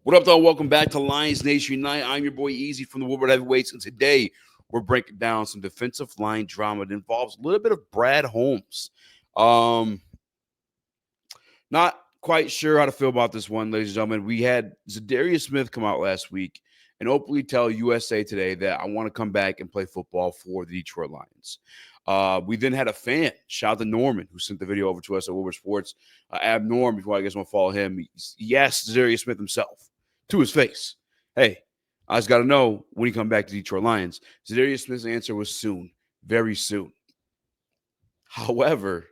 What up, though? Welcome back to Lions Nation Unite. I'm your boy Eazy from the Woodward Heavyweights, and today we're breaking down some defensive line drama that involves a little bit of Brad Holmes. Not quite sure how to feel about this one, ladies and gentlemen. We had Za'Darius Smith come out last week and openly tell USA Today that I want to come back and play football for the Detroit Lions. We then had a fan, shout out to Norman, who sent the video over to us at Woodward Sports. Abnorm, before I guess I'm going to follow him, he asked Za'Darius Smith himself to his face, hey, I just got to know when you come back to Detroit Lions. Za'Darius Smith's answer was soon, very soon. However,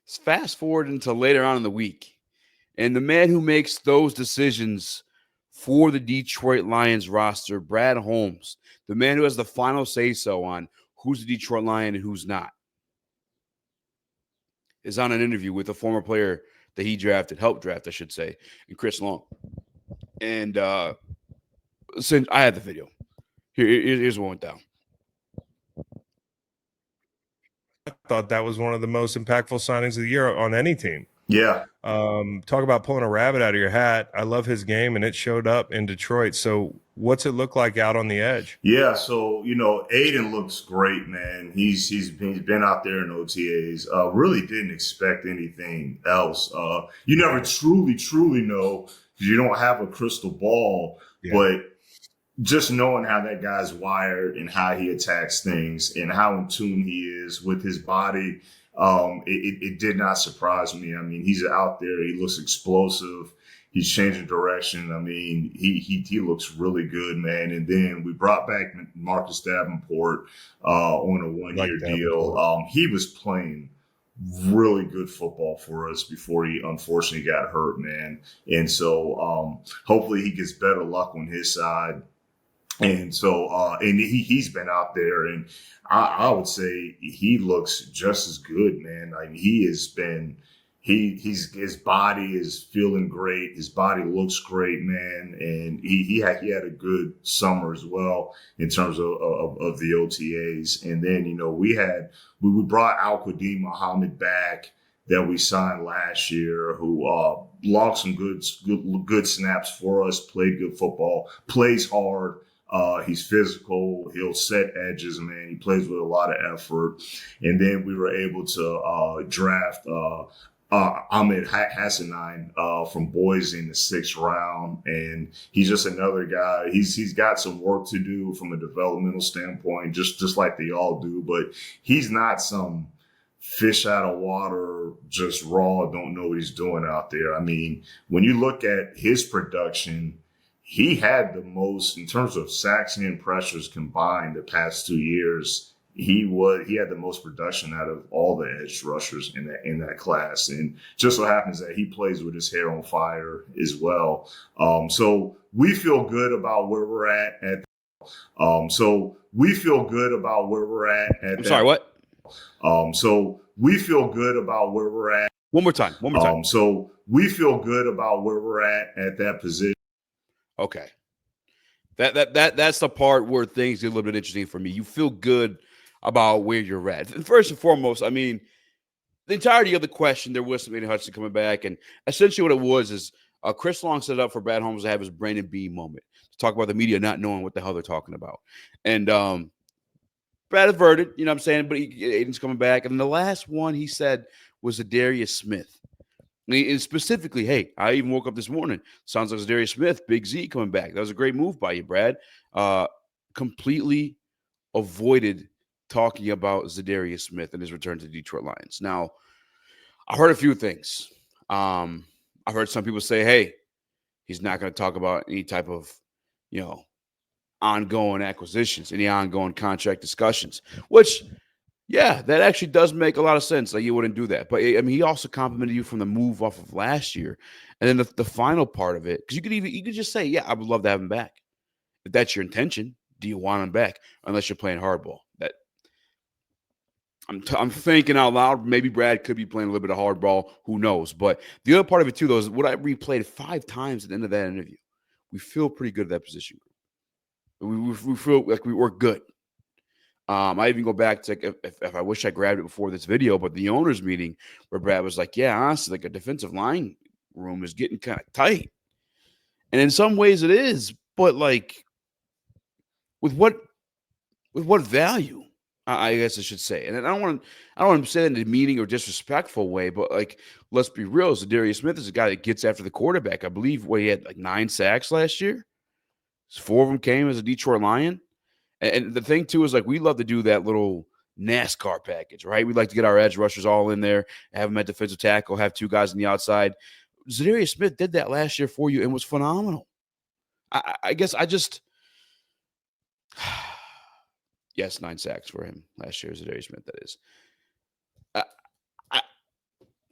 fast forward until later on in the week, and the man who makes those decisions for the Detroit Lions roster, Brad Holmes, the man who has the final say-so on who's a Detroit Lion and who's not, is on an interview with a former player that he drafted, helped draft, I should say, and Chris Long. And since I had the video, here's what went down. I thought that was one of the most impactful signings of the year on any team. Yeah. Talk about pulling a rabbit out of your hat. I love his game, and it showed up in Detroit. So what's it look like out on the edge? Yeah, so Aiden looks great, man. He's been out there in OTAs. Really didn't expect anything else. You never truly know because you don't have a crystal ball, but just knowing how that guy's wired and how he attacks things and how in tune he is with his body, it did not surprise me. I mean, he's out there. He looks explosive. He's changing direction. I mean, he looks really good, man. And then we brought back Marcus Davenport on a one-year deal. He was playing really good football for us before he unfortunately got hurt, man. And so hopefully he gets better luck on his side. And so, and he's been out there, and I would say he looks just as good, man. I mean, he has been, his body is feeling great. His body looks great, man. And he had a good summer as well in terms of the OTAs. And then, we brought Al-Qadim Muhammad back that we signed last year, who logged some good snaps for us, played good football, plays hard. He's physical. He'll set edges, man. He plays with a lot of effort. And then we were able to draft Ahmed Hassanein from Boise in the 6th round. And he's just another guy. He's got some work to do from a developmental standpoint, just like they all do. But he's not some fish out of water, just raw, don't know what he's doing out there. I mean, when you look at his production, he had the most in terms of sacks and pressures combined the past 2 years. He had the most production out of all the edge rushers in that class, and just so happens that he plays with his hair on fire as well. So we feel good about where we're at. So we feel good about where we're at. Sorry, what? So we feel good about where we're at. One more time. So we feel good about where we're at that position. Okay. That's the part where things get a little bit interesting for me. You feel good about where you're at. And first and foremost, I mean, the entirety of the question, there was some Aiden Hudson coming back, and essentially what it was is Chris Long set it up for Brad Holmes to have his Brandon B moment, to talk about the media not knowing what the hell they're talking about. And Brad averted, you know what I'm saying, but Aiden's coming back. And the last one he said was Za'Darius Smith. And specifically, hey, I even woke up this morning. Sounds like Za'Darius Smith, Big Z coming back. That was a great move by you, Brad. Completely avoided talking about Za'Darius Smith and his return to the Detroit Lions. Now, I heard a few things. I heard some people say, hey, he's not going to talk about any type of, ongoing acquisitions, any ongoing contract discussions, which – yeah, that actually does make a lot of sense. Like, you wouldn't do that. But, I mean, he also complimented you from the move off of last year. And then the final part of it, because you could just say, yeah, I would love to have him back. If that's your intention, do you want him back? Unless you're playing hardball. That I'm thinking out loud. Maybe Brad could be playing a little bit of hardball. Who knows? But the other part of it, too, though, is what I replayed 5 times at the end of that interview. We feel pretty good at that position group. We feel like we work good. I even go back to if I wish I grabbed it before this video, but the owners meeting where Brad was like, yeah, honestly, like a defensive line room is getting kind of tight. And in some ways it is, but like with what value? I guess I should say. And I don't want to say that in a demeaning or disrespectful way, but like let's be real, Za'Darius Smith is a guy that gets after the quarterback. I believe he had like 9 sacks last year. 4 of them came as a Detroit Lion. And the thing too is like we love to do that little NASCAR package, right? We like to get our edge rushers all in there, have them at defensive tackle, have 2 guys on the outside. Zadarius Smith did that last year for you and was phenomenal. I guess I just yes, 9 sacks for him last year, Zadarius Smith. That is. I, I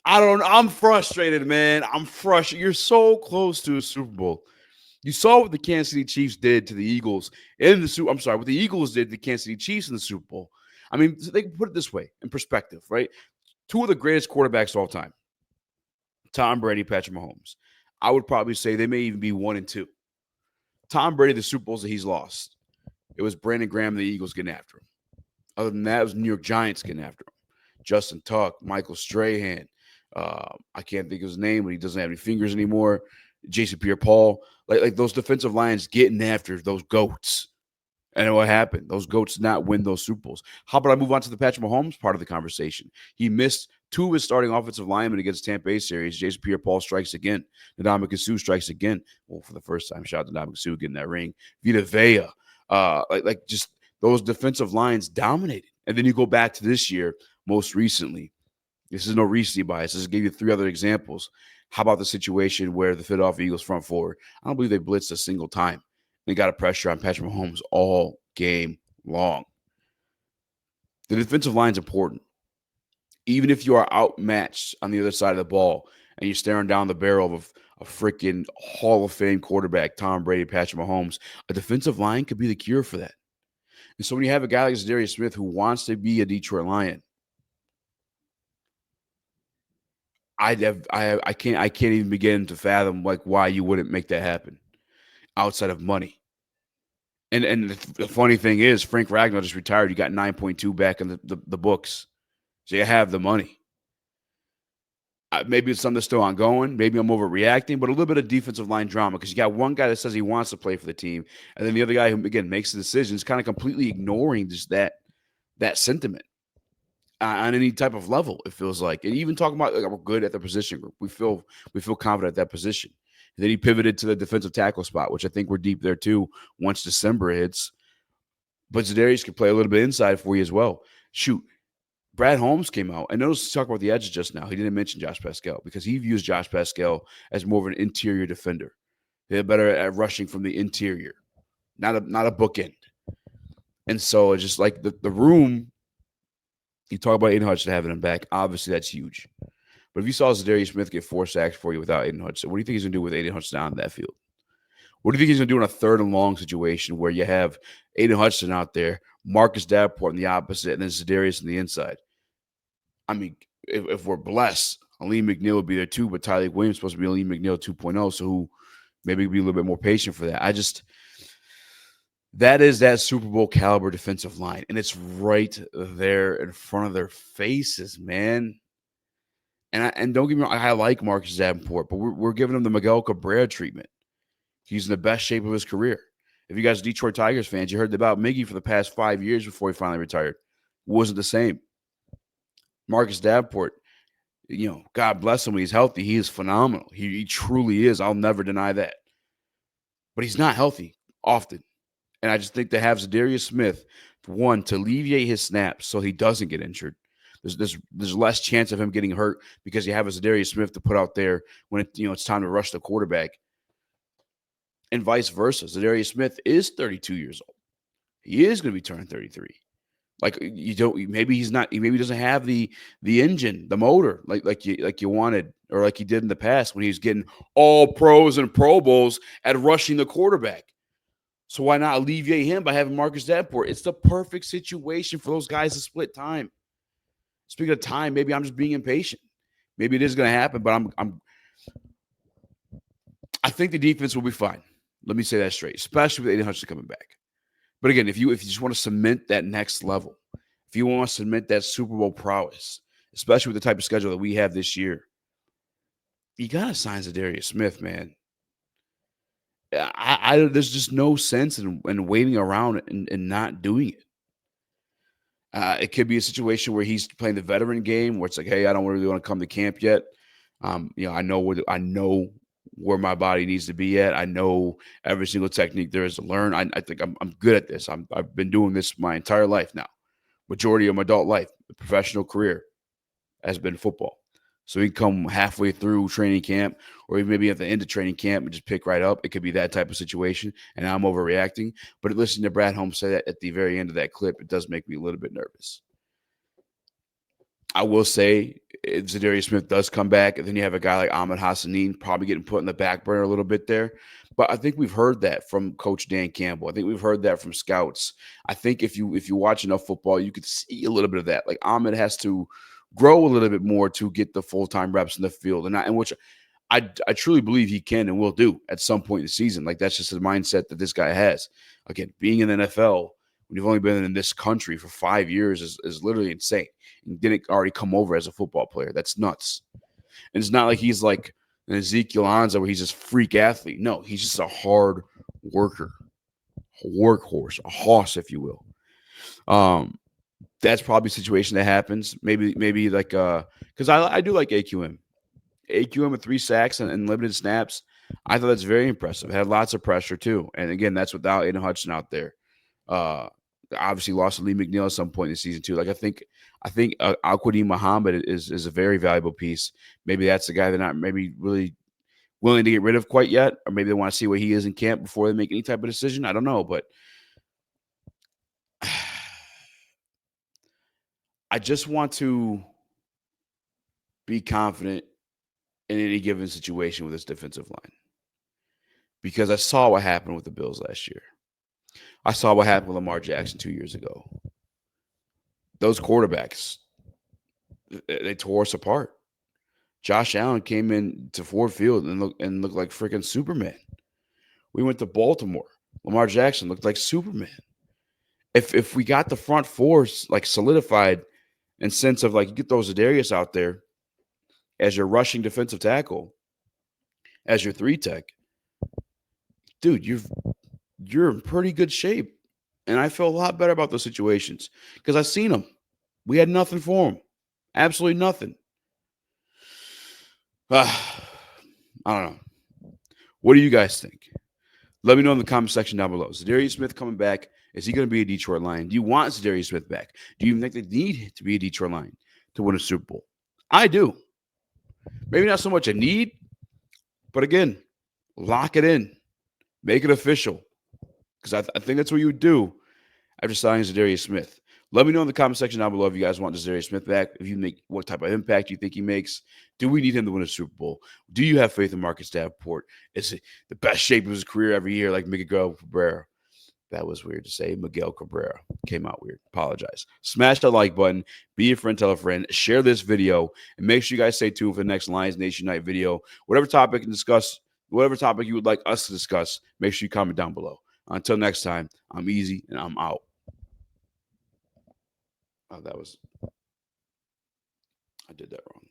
I don't. I'm frustrated, man. I'm frustrated. You're so close to a Super Bowl. You saw what the Kansas City Chiefs did to the Eagles in the Super. I'm sorry, what the Eagles did to the Kansas City Chiefs in the Super Bowl. I mean, they put it this way in perspective, right? 2 of the greatest quarterbacks of all time, Tom Brady, Patrick Mahomes. I would probably say they may even be 1 and 2. Tom Brady, the Super Bowls that he's lost, it was Brandon Graham, the Eagles getting after him. Other than that, it was New York Giants getting after him. Justin Tuck, Michael Strahan. I can't think of his name, but he doesn't have any fingers anymore. Jason Pierre-Paul. Like those defensive lines getting after those GOATs. And what happened? Those GOATs did not win those Super Bowls. How about I move on to the Patrick Mahomes part of the conversation? He missed 2 of his starting offensive linemen against Tampa Bay series. Jason Pierre-Paul strikes again. Ndamukong Suh strikes again. Well, for the first time, shout out to Ndamukong Suh getting that ring. Vita Vea. Just those defensive lines dominated. And then you go back to this year, most recently. This is no recency bias. This gave you 3 other examples. How about the situation where the Philadelphia Eagles front forward? I don't believe they blitzed a single time. They got a pressure on Patrick Mahomes all game long. The defensive line is important. Even if you are outmatched on the other side of the ball and you're staring down the barrel of a freaking Hall of Fame quarterback, Tom Brady, Patrick Mahomes, a defensive line could be the cure for that. And so when you have a guy like Za'Darius Smith who wants to be a Detroit Lion, I can't even begin to fathom like why you wouldn't make that happen outside of money. And the funny thing is, Frank Ragnow just retired. You got 9.2 back in the books, so you have the money. Maybe it's something that's still ongoing. Maybe I'm overreacting, but a little bit of defensive line drama because you got one guy that says he wants to play for the team, and then the other guy who again makes the decisions, kind of completely ignoring just that sentiment on any type of level. It feels like, and even talking about like, we're good at the position group. We feel confident at that position. And then he pivoted to the defensive tackle spot, which I think we're deep there too once December hits. But Zadarius could play a little bit inside for you as well. Shoot, Brad Holmes came out. I noticed talk about the edges just now. He didn't mention Josh Pascal because he views Josh Pascal as more of an interior defender. They're better at rushing from the interior, not a bookend. And so it's just like the room. You talk about Aiden Hudson having him back. Obviously, that's huge. But if you saw Za'Darius Smith get 4 sacks for you without Aiden Hudson, what do you think he's going to do with Aiden Hudson on that field? What do you think he's going to do in a 3rd and long situation where you have Aiden Hudson out there, Marcus Davenport on the opposite, and then Za'Darius on the inside? I mean, if we're blessed, Aleem McNeil would be there too, but Tyler Williams is supposed to be Aleem McNeil 2.0, so who maybe be a little bit more patient for that. That is that Super Bowl caliber defensive line, and it's right there in front of their faces, man. And don't get me wrong, I like Marcus Davenport, but we're giving him the Miguel Cabrera treatment. He's in the best shape of his career. If you guys are Detroit Tigers fans, you heard about Miggy for the past 5 years before he finally retired. It wasn't the same. Marcus Davenport, God bless him when he's healthy. He is phenomenal. He truly is. I'll never deny that. But he's not healthy often. And I just think to have Za'Darius Smith, one, to alleviate his snaps so he doesn't get injured. There's less chance of him getting hurt because you have a Za'Darius Smith to put out there when it's time to rush the quarterback. And vice versa. Za'Darius Smith is 32 years old. He is going to be turning 33. Like maybe he doesn't have the engine, the motor like you wanted or like he did in the past when he was getting all pros and Pro Bowls at rushing the quarterback. So why not alleviate him by having Marcus Davenport? It's the perfect situation for those guys to split time. Speaking of time, maybe I'm just being impatient. Maybe it is going to happen, but I think the defense will be fine. Let me say that straight, especially with Aiden Hutchinson coming back. But again, if you just want to cement that next level, if you want to cement that Super Bowl prowess, especially with the type of schedule that we have this year, you got to sign Za'Darius Smith, man. there's just no sense in waiting around and not doing it. It could be a situation where he's playing the veteran game, where it's like, hey, I don't really want to come to camp yet. I know where my body needs to be at. I know every single technique there is to learn. I think I'm good at this. I've been doing this my entire life now. Majority of my adult life, the professional career has been football. So he can come halfway through training camp, or even maybe at the end of training camp and just pick right up. It could be that type of situation, and I'm overreacting. But listening to Brad Holmes say that at the very end of that clip, it does make me a little bit nervous. I will say, if Zadarius Smith does come back, and then you have a guy like Ahmed Hassanin probably getting put in the back burner a little bit there. But I think we've heard that from Coach Dan Campbell. I think we've heard that from scouts. I think if you watch enough football, you could see a little bit of that. Like Ahmed has to grow a little bit more to get the full-time reps in the field, and which I truly believe he can and will do at some point in the season. Like that's just the mindset that this guy has. Again, being in the NFL when you've only been in this country for 5 years is literally insane. And didn't already come over as a football player. That's nuts. And it's not like he's like an Ezekiel Ansah where he's just freak athlete. No, he's just a hard worker, a workhorse, a hoss, if you will. That's probably a situation that happens. Maybe like because I do like AQM. AQM with 3 sacks and limited snaps. I thought that's very impressive. Had lots of pressure too. And again, that's without Aiden Hudson out there. Obviously lost to Lee McNeil at some point in the season too. Like I think Al-Qadim Muhammad is a very valuable piece. Maybe that's the guy they're not maybe really willing to get rid of quite yet, or maybe they want to see where he is in camp before they make any type of decision. I don't know, but I just want to be confident in any given situation with this defensive line, because I saw what happened with the Bills last year. I saw what happened with Lamar Jackson 2 years ago. Those quarterbacks, they tore us apart. Josh Allen came in to Ford Field and looked like freaking Superman. We went to Baltimore. Lamar Jackson looked like Superman. If we got the front four like solidified in sense of like you get those Za'Darius out there as your rushing defensive tackle, as your 3 tech, dude, you're in pretty good shape. And I feel a lot better about those situations because I've seen them. We had nothing for them. Absolutely nothing. I don't know. What do you guys think? Let me know in the comment section down below. Zadarius Smith coming back. Is he going to be a Detroit Lion? Do you want Zadarius Smith back? Do you even think they need to be a Detroit Lion to win a Super Bowl? I do. Maybe not so much a need, but again, lock it in. Make it official. Because I think that's what you would do after signing Za'Darius Smith. Let me know in the comment section down below if you guys want Za'Darius Smith back. If you make what type of impact you think he makes. Do we need him to win a Super Bowl? Do you have faith in Marcus Davenport? Is he the best shape of his career every year, like Miguel Cabrera? That was weird to say. Miguel Cabrera came out weird. Apologize. Smash the like button. Be a friend, tell a friend. Share this video, and make sure you guys stay tuned for the next Lions Nation Night video. Whatever topic you would like us to discuss, make sure you comment down below. Until next time, I'm Eazy and I'm out. Oh, I did that wrong.